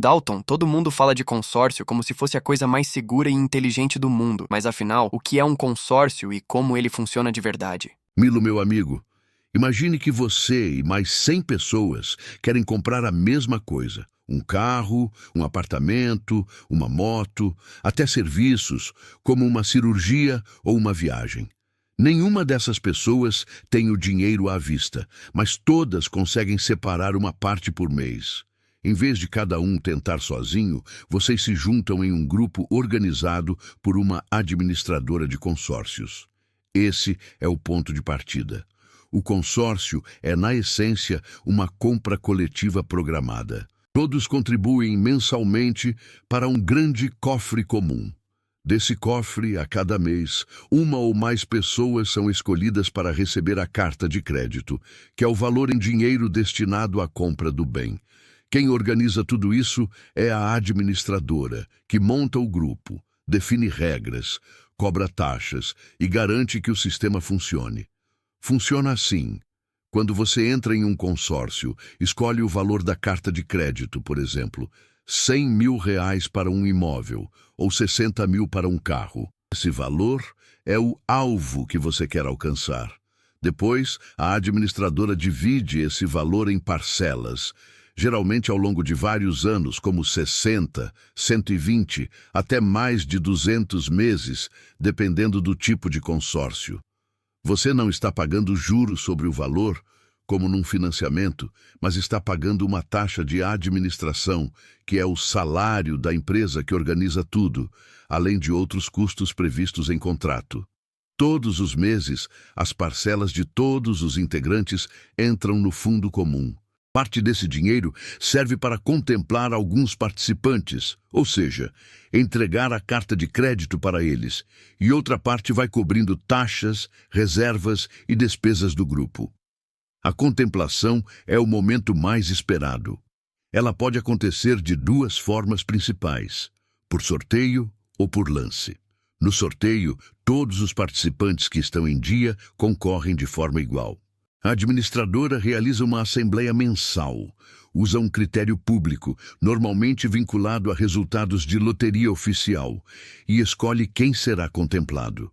Dalton, todo mundo fala de consórcio como se fosse a coisa mais segura e inteligente do mundo, mas afinal, o que é um consórcio e como ele funciona de verdade? Milo, meu amigo, imagine que você e mais 100 pessoas querem comprar a mesma coisa. Um carro, um apartamento, uma moto, até serviços, como uma cirurgia ou uma viagem. Nenhuma dessas pessoas tem o dinheiro à vista, mas todas conseguem separar uma parte por mês. Em vez de cada um tentar sozinho, vocês se juntam em um grupo organizado por uma administradora de consórcios. Esse é o ponto de partida. O consórcio é, na essência, uma compra coletiva programada. Todos contribuem mensalmente para um grande cofre comum. Desse cofre, a cada mês, uma ou mais pessoas são escolhidas para receber a carta de crédito, que é o valor em dinheiro destinado à compra do bem. Quem organiza tudo isso é a administradora, que monta o grupo, define regras, cobra taxas e garante que o sistema funcione. Funciona assim. Quando você entra em um consórcio, escolhe o valor da carta de crédito, por exemplo, R$100 mil para um imóvel ou 60 mil para um carro. Esse valor é o alvo que você quer alcançar. Depois, a administradora divide esse valor em parcelas, geralmente ao longo de vários anos, como 60, 120, até mais de 200 meses, dependendo do tipo de consórcio. Você não está pagando juros sobre o valor, como num financiamento, mas está pagando uma taxa de administração, que é o salário da empresa que organiza tudo, além de outros custos previstos em contrato. Todos os meses, as parcelas de todos os integrantes entram no fundo comum. Parte desse dinheiro serve para contemplar alguns participantes, ou seja, entregar a carta de crédito para eles, e outra parte vai cobrindo taxas, reservas e despesas do grupo. A contemplação é o momento mais esperado. Ela pode acontecer de duas formas principais: por sorteio ou por lance. No sorteio, todos os participantes que estão em dia concorrem de forma igual. A administradora realiza uma assembleia mensal, usa um critério público, normalmente vinculado a resultados de loteria oficial, e escolhe quem será contemplado.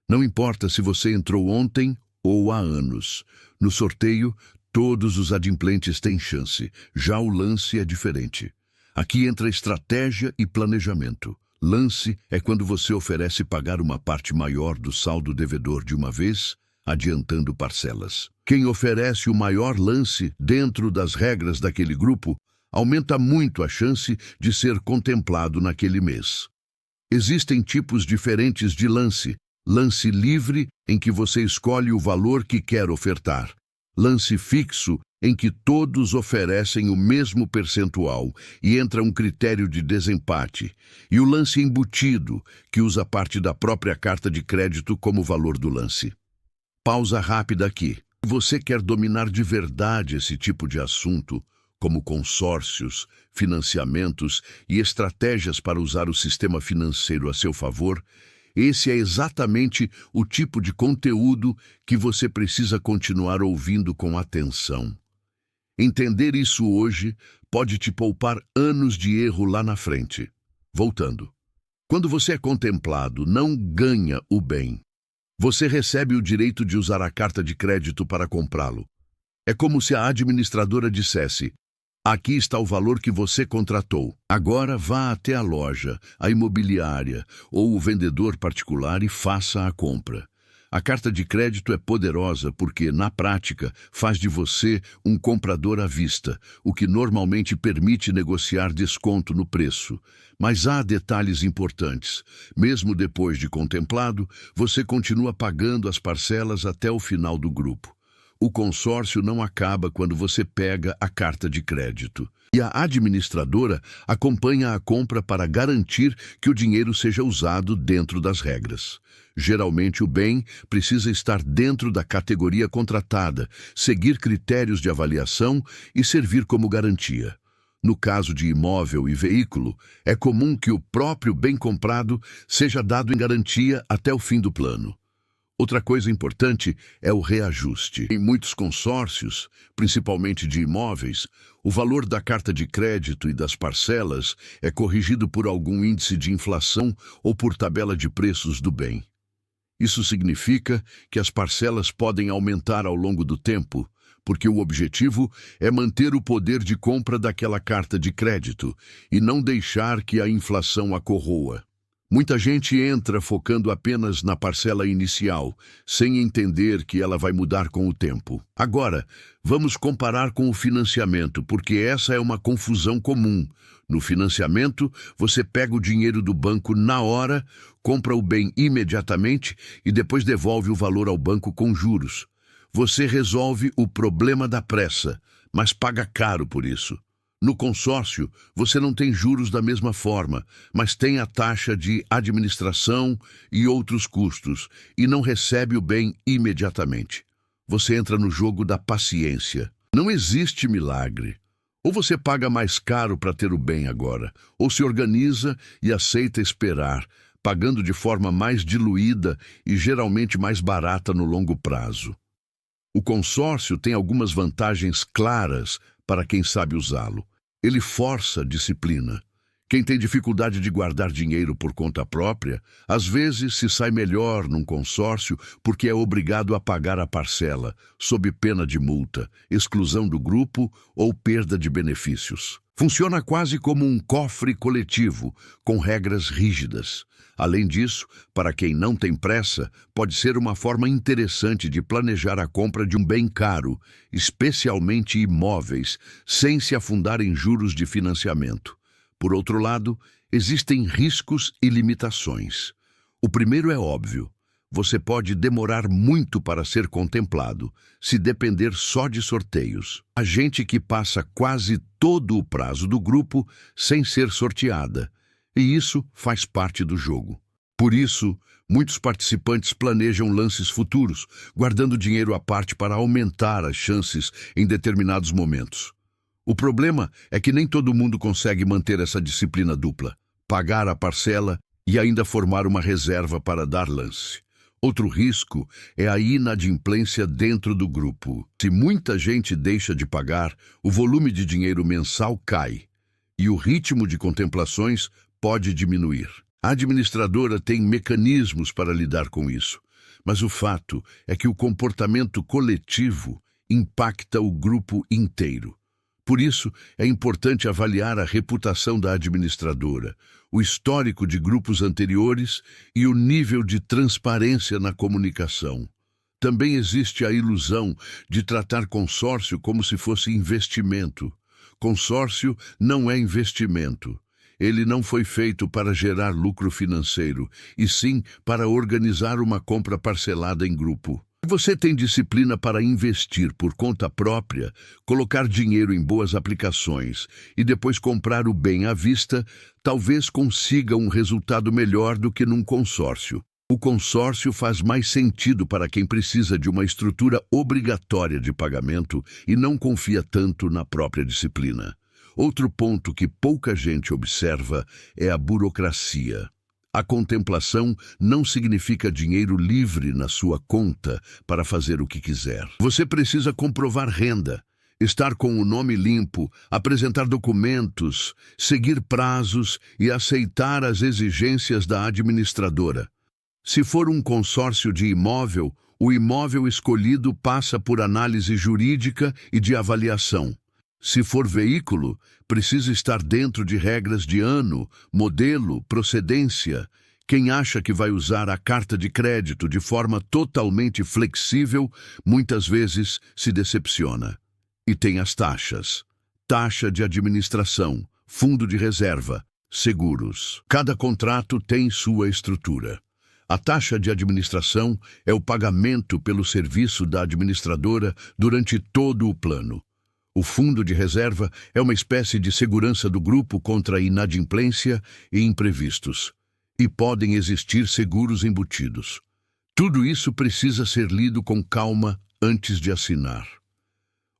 Não importa se você entrou ontem ou há anos. No sorteio, todos os adimplentes têm chance, já o lance é diferente. Aqui entra estratégia e planejamento. Lance é quando você oferece pagar uma parte maior do saldo devedor de uma vez, adiantando parcelas. Quem oferece o maior lance dentro das regras daquele grupo aumenta muito a chance de ser contemplado naquele mês. Existem tipos diferentes de lance. Lance livre, em que você escolhe o valor que quer ofertar. Lance fixo, em que todos oferecem o mesmo percentual e entra um critério de desempate. E o lance embutido, que usa parte da própria carta de crédito como valor do lance. Pausa rápida aqui. Se você quer dominar de verdade esse tipo de assunto, como consórcios, financiamentos e estratégias para usar o sistema financeiro a seu favor, esse é exatamente o tipo de conteúdo que você precisa continuar ouvindo com atenção. Entender isso hoje pode te poupar anos de erro lá na frente. Voltando. Quando você é contemplado, não ganha o bem. Você recebe o direito de usar a carta de crédito para comprá-lo. É como se a administradora dissesse: aqui está o valor que você contratou. Agora vá até a loja, a imobiliária ou o vendedor particular e faça a compra. A carta de crédito é poderosa porque, na prática, faz de você um comprador à vista, o que normalmente permite negociar desconto no preço. Mas há detalhes importantes. Mesmo depois de contemplado, você continua pagando as parcelas até o final do grupo. O consórcio não acaba quando você pega a carta de crédito. E a administradora acompanha a compra para garantir que o dinheiro seja usado dentro das regras. Geralmente, o bem precisa estar dentro da categoria contratada, seguir critérios de avaliação e servir como garantia. No caso de imóvel e veículo, é comum que o próprio bem comprado seja dado em garantia até o fim do plano. Outra coisa importante é o reajuste. Em muitos consórcios, principalmente de imóveis, o valor da carta de crédito e das parcelas é corrigido por algum índice de inflação ou por tabela de preços do bem. Isso significa que as parcelas podem aumentar ao longo do tempo, porque o objetivo é manter o poder de compra daquela carta de crédito e não deixar que a inflação a corroa. Muita gente entra focando apenas na parcela inicial, sem entender que ela vai mudar com o tempo. Agora, vamos comparar com o financiamento, porque essa é uma confusão comum. No financiamento, você pega o dinheiro do banco na hora, compra o bem imediatamente e depois devolve o valor ao banco com juros. Você resolve o problema da pressa, mas paga caro por isso. No consórcio, você não tem juros da mesma forma, mas tem a taxa de administração e outros custos, e não recebe o bem imediatamente. Você entra no jogo da paciência. Não existe milagre. Ou você paga mais caro para ter o bem agora, ou se organiza e aceita esperar, pagando de forma mais diluída e geralmente mais barata no longo prazo. O consórcio tem algumas vantagens claras para quem sabe usá-lo. Ele força a disciplina. Quem tem dificuldade de guardar dinheiro por conta própria, às vezes se sai melhor num consórcio porque é obrigado a pagar a parcela, sob pena de multa, exclusão do grupo ou perda de benefícios. Funciona quase como um cofre coletivo, com regras rígidas. Além disso, para quem não tem pressa, pode ser uma forma interessante de planejar a compra de um bem caro, especialmente imóveis, sem se afundar em juros de financiamento. Por outro lado, existem riscos e limitações. O primeiro é óbvio. Você pode demorar muito para ser contemplado, se depender só de sorteios. Há gente que passa quase todo o prazo do grupo sem ser sorteada. E isso faz parte do jogo. Por isso, muitos participantes planejam lances futuros, guardando dinheiro à parte para aumentar as chances em determinados momentos. O problema é que nem todo mundo consegue manter essa disciplina dupla, pagar a parcela e ainda formar uma reserva para dar lance. Outro risco é a inadimplência dentro do grupo. Se muita gente deixa de pagar, o volume de dinheiro mensal cai e o ritmo de contemplações pode diminuir. A administradora tem mecanismos para lidar com isso, mas o fato é que o comportamento coletivo impacta o grupo inteiro. Por isso, é importante avaliar a reputação da administradora, o histórico de grupos anteriores e o nível de transparência na comunicação. Também existe a ilusão de tratar consórcio como se fosse investimento. Consórcio não é investimento. Ele não foi feito para gerar lucro financeiro, e sim para organizar uma compra parcelada em grupo. Se você tem disciplina para investir por conta própria, colocar dinheiro em boas aplicações e depois comprar o bem à vista, talvez consiga um resultado melhor do que num consórcio. O consórcio faz mais sentido para quem precisa de uma estrutura obrigatória de pagamento e não confia tanto na própria disciplina. Outro ponto que pouca gente observa é a burocracia. A contemplação não significa dinheiro livre na sua conta para fazer o que quiser. Você precisa comprovar renda, estar com o nome limpo, apresentar documentos, seguir prazos e aceitar as exigências da administradora. Se for um consórcio de imóvel, o imóvel escolhido passa por análise jurídica e de avaliação. Se for veículo, precisa estar dentro de regras de ano, modelo, procedência. Quem acha que vai usar a carta de crédito de forma totalmente flexível, muitas vezes se decepciona. E tem as taxas. Taxa de administração, fundo de reserva, seguros. Cada contrato tem sua estrutura. A taxa de administração é o pagamento pelo serviço da administradora durante todo o plano. O fundo de reserva é uma espécie de segurança do grupo contra inadimplência e imprevistos. E podem existir seguros embutidos. Tudo isso precisa ser lido com calma antes de assinar.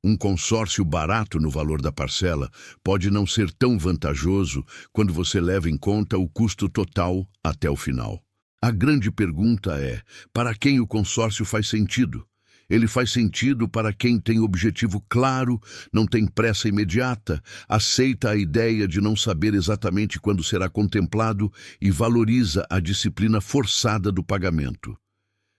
Um consórcio barato no valor da parcela pode não ser tão vantajoso quando você leva em conta o custo total até o final. A grande pergunta é: para quem o consórcio faz sentido? Ele faz sentido para quem tem objetivo claro, não tem pressa imediata, aceita a ideia de não saber exatamente quando será contemplado e valoriza a disciplina forçada do pagamento.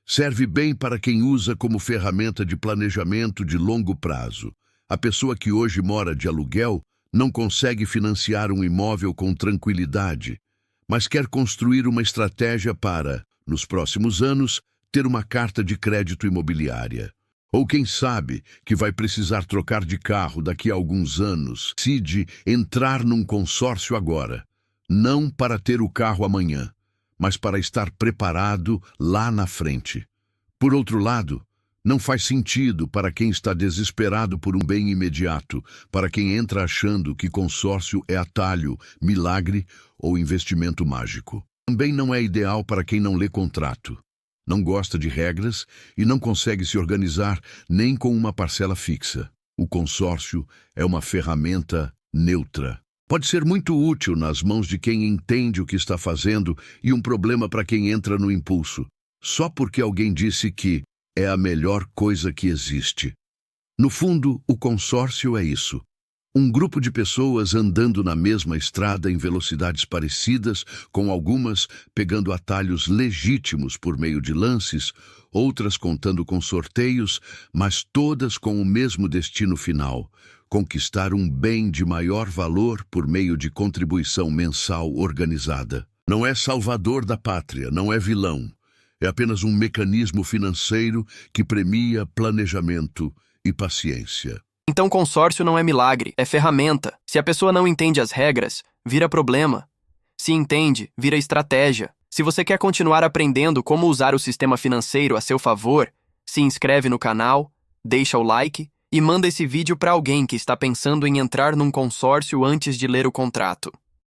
Serve bem para quem usa como ferramenta de planejamento de longo prazo. A pessoa que hoje mora de aluguel não consegue financiar um imóvel com tranquilidade, mas quer construir uma estratégia para, nos próximos anos, ter uma carta de crédito imobiliária. Ou quem sabe que vai precisar trocar de carro daqui a alguns anos, decide entrar num consórcio agora, não para ter o carro amanhã, mas para estar preparado lá na frente. Por outro lado, não faz sentido para quem está desesperado por um bem imediato, para quem entra achando que consórcio é atalho, milagre ou investimento mágico. Também não é ideal para quem não lê contrato, não gosta de regras e não consegue se organizar nem com uma parcela fixa. O consórcio é uma ferramenta neutra. Pode ser muito útil nas mãos de quem entende o que está fazendo e um problema para quem entra no impulso, só porque alguém disse que é a melhor coisa que existe. No fundo, o consórcio é isso. Um grupo de pessoas andando na mesma estrada em velocidades parecidas, com algumas pegando atalhos legítimos por meio de lances, outras contando com sorteios, mas todas com o mesmo destino final: conquistar um bem de maior valor por meio de contribuição mensal organizada. Não é salvador da pátria, não é vilão. É apenas um mecanismo financeiro que premia planejamento e paciência. Então consórcio não é milagre, é ferramenta. Se a pessoa não entende as regras, vira problema. Se entende, vira estratégia. Se você quer continuar aprendendo como usar o sistema financeiro a seu favor, se inscreve no canal, deixa o like e manda esse vídeo para alguém que está pensando em entrar num consórcio antes de ler o contrato.